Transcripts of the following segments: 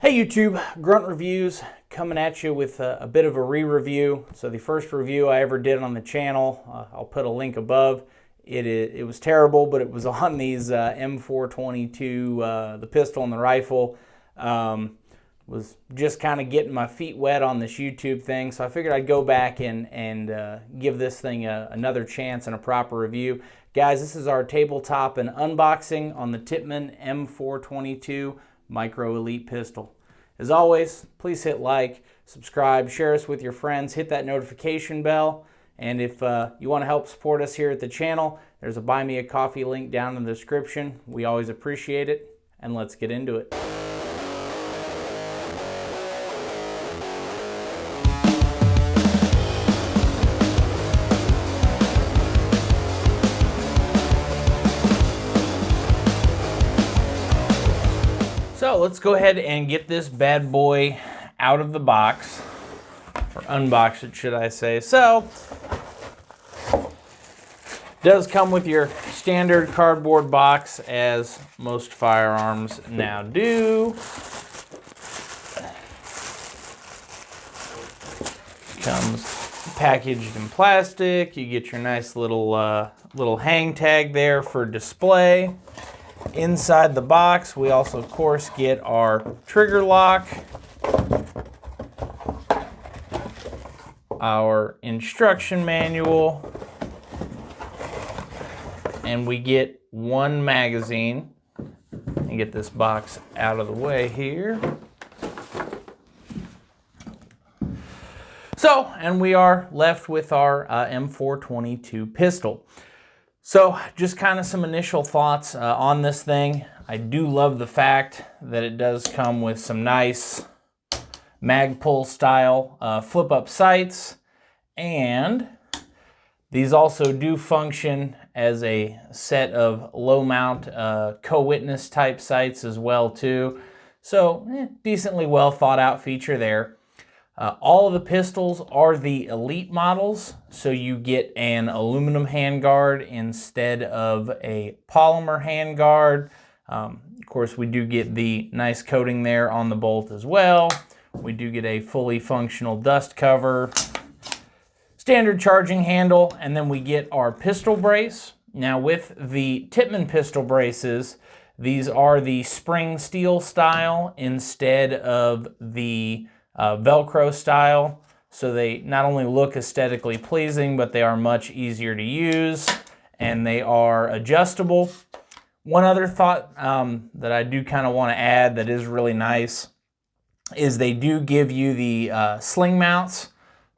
Hey YouTube, Grunt Reviews coming at you with a bit of a re-review. So the first review I ever did on the channel, I'll put a link above. It was terrible, but it was on these M4-22, the pistol and the rifle. Was just kind of getting my feet wet on this YouTube thing, so I figured I'd go back and give this thing another chance and a proper review. Guys, this is our tabletop and unboxing on the Tippmann M4-22 Micro Elite pistol. As always, please hit like, subscribe, share us with your friends, hit that notification bell, and if you want to help support us here at the channel, there's a Buy Me a Coffee link down in the description. We always appreciate it, and let's get into it. So let's go ahead and get this bad boy out of the box, or unbox it, should I say. So, it does come with your standard cardboard box, as most firearms now do. Comes packaged in plastic. You get your nice little hang tag there for display. Inside the box, we also, of course, get our trigger lock, our instruction manual, and we get one magazine. And get this box out of the way here. So, and we are left with our M4-22 pistol. So just kind of some initial thoughts on this thing. I do love the fact that it does come with some nice Magpul style flip up sights, and these also do function as a set of low mount co-witness type sights as well too. So decently well thought out feature there. All of the pistols are the Elite models, so you get an aluminum handguard instead of a polymer handguard. Of course, we do get the nice coating there on the bolt as well. We do get a fully functional dust cover, standard charging handle, and then we get our pistol brace. Now with the Tippmann pistol braces, these are the spring steel style instead of the Velcro style, so they not only look aesthetically pleasing, but they are much easier to use, and they are adjustable. One other thought that I do kind of want to add that is really nice is they do give you the sling mounts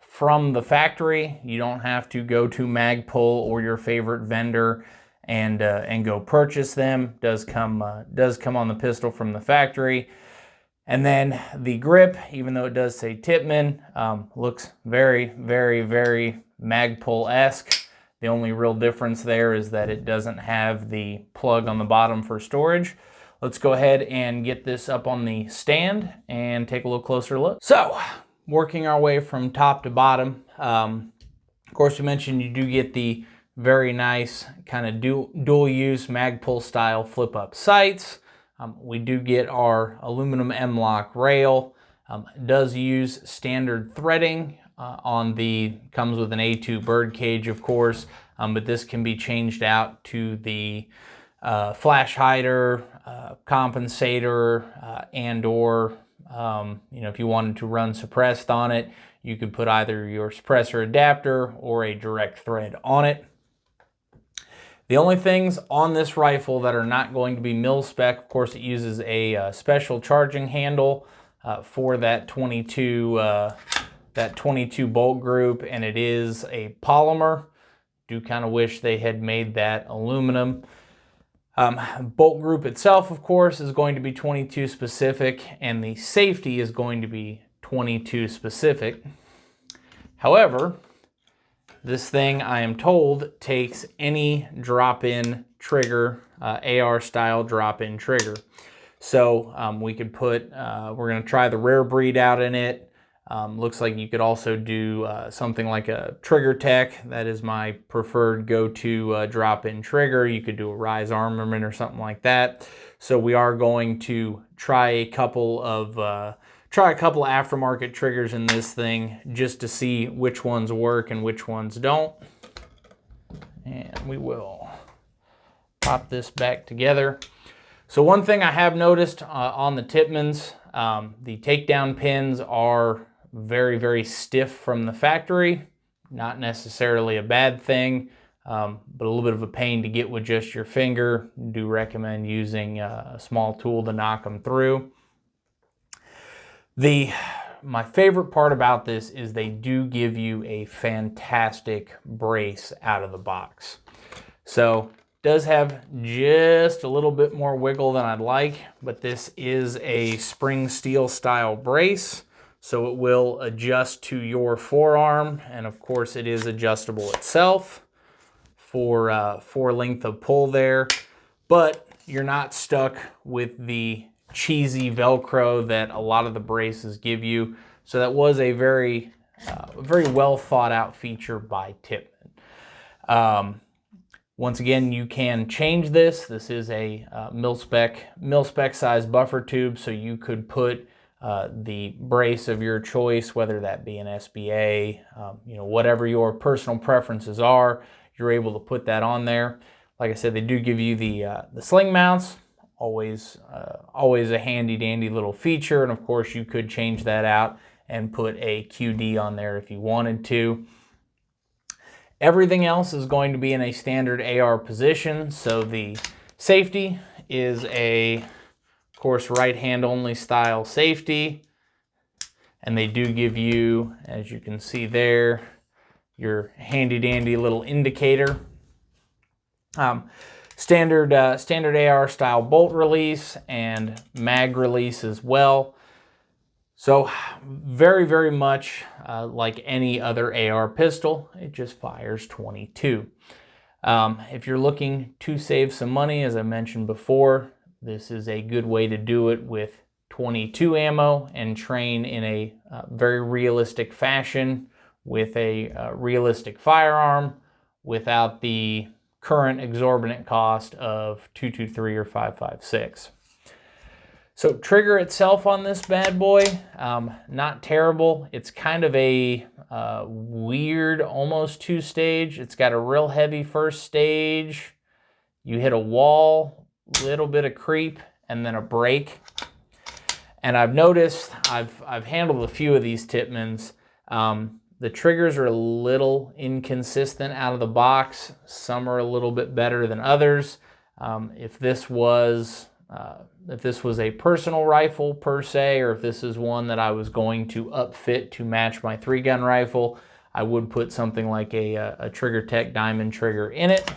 from the factory. You don't have to go to Magpul or your favorite vendor and go purchase them. Does come on the pistol from the factory. And then the grip, even though it does say Tippmann, looks very, very, very Magpul-esque. The only real difference there is that it doesn't have the plug on the bottom for storage. Let's go ahead and get this up on the stand and take a little closer look. So, working our way from top to bottom, of course we mentioned you do get the very nice kind of dual use Magpul style flip up sights. We do get our aluminum M-lock rail. It does use standard threading comes with an A2 bird cage, of course, but this can be changed out to the flash hider, compensator, and/or if you wanted to run suppressed on it, you could put either your suppressor adapter or a direct thread on it. The only things on this rifle that are not going to be mil-spec, of course, it uses a special charging handle for that 22 bolt group, and it is a polymer. Do kind of wish they had made that aluminum. Bolt group itself, of course, is going to be 22 specific, and the safety is going to be 22 specific. However, this thing, I am told, takes any drop-in trigger, AR-style drop-in trigger. So we could put, we're going to try the rare breed out in it. Looks like you could also do something like a Trigger Tech. That is my preferred go-to drop-in trigger. You could do a Rise Armament or something like that. So we are going to try a couple of aftermarket triggers in this thing just to see which ones work and which ones don't. And we will pop this back together. So one thing I have noticed on the Tippmanns, the takedown pins are very, very stiff from the factory. Not necessarily a bad thing, but a little bit of a pain to get with just your finger. Do recommend using a small tool to knock them through. My favorite part about this is they do give you a fantastic brace out of the box. So does have just a little bit more wiggle than I'd like, but this is a spring steel style brace, so it will adjust to your forearm, and of course it is adjustable itself for length of pull there, but you're not stuck with the cheesy Velcro that a lot of the braces give you. So that was a very well thought out feature by Tippmann. Once again, you can change this. This is a mil-spec size buffer tube, so you could put the brace of your choice, whether that be an SBA, whatever your personal preferences are, you're able to put that on there. Like I said, they do give you the sling mounts. Always a handy dandy little feature, and of course you could change that out and put a QD on there if you wanted to. Everything else is going to be in a standard AR position, so the safety is of course, right hand only style safety, and they do give you, as you can see there, your handy dandy little indicator. Standard AR style bolt release and mag release as well. So very, very much like any other AR pistol, it just fires 22. If you're looking to save some money, as I mentioned before, this is a good way to do it with 22 ammo and train in a very realistic fashion with a realistic firearm without the current exorbitant cost of 223 or 556. So trigger itself on this bad boy, not terrible. It's kind of a weird, almost two-stage. It's got a real heavy first stage. You hit a wall, little bit of creep, and then a break. And I've noticed, I've handled a few of these Tippmanns. The triggers are a little inconsistent out of the box. Some are a little bit better than others. If this was a personal rifle per se, or if this is one that I was going to upfit to match my 3-gun rifle, I would put something like a Trigger Tech diamond trigger in it.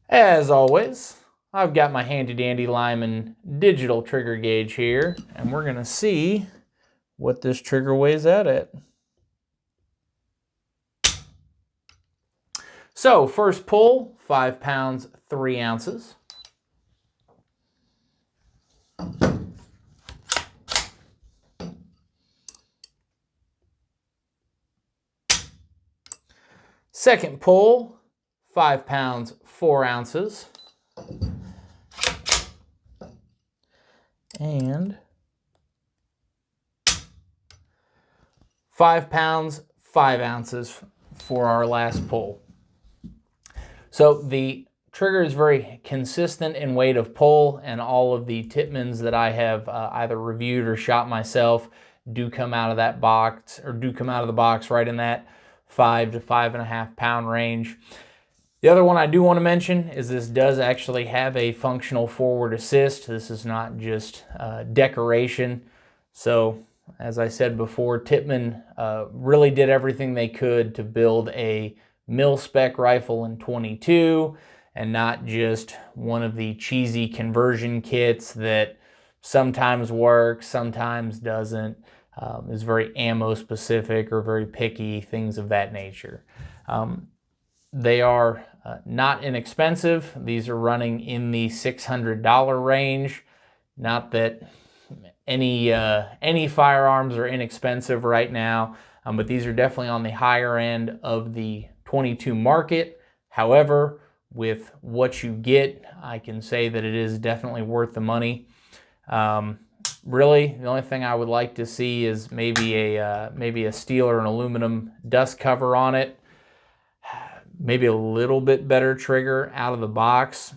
As always, I've got my handy dandy Lyman digital trigger gauge here, and we're gonna see what this trigger weighs out at. So first pull, 5 pounds, 3 ounces. Second pull, 5 pounds, 4 ounces. And 5 pounds, 5 ounces for our last pull. So the trigger is very consistent in weight of pull, and all of the Tippmanns that I have either reviewed or shot myself do come out of that box, or do come out of the box right in that 5 to 5.5 pound range. The other one I do want to mention is this does actually have a functional forward assist. This is not just decoration. So as I said before, Tippmann really did everything they could to build a mil-spec rifle in 22 and not just one of the cheesy conversion kits that sometimes works, sometimes doesn't, is very ammo specific or very picky, things of that nature. They are not inexpensive. These are running in the $600 range. Not that any firearms are inexpensive right now, but these are definitely on the higher end of the 22 market. However, with what you get, I can say that it is definitely worth the money. Really, the only thing I would like to see is maybe a steel or an aluminum dust cover on it. Maybe a little bit better trigger out of the box.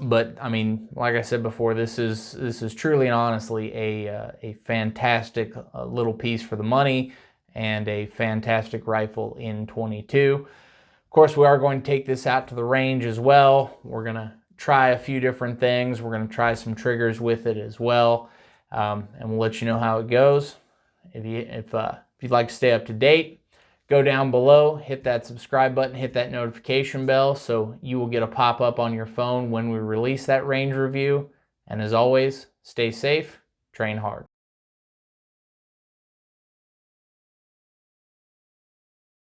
But I mean, like I said before, this is truly and honestly a fantastic little piece for the money and a fantastic rifle in 22. Of course, we are going to take this out to the range as well. We're going to try a few different things. We're going to try some triggers with it as well, and we'll let you know how it goes. If you'd like to stay up to date, go down below, hit that subscribe button, hit that notification bell so you will get a pop-up on your phone when we release that range review. And as always, stay safe, train hard.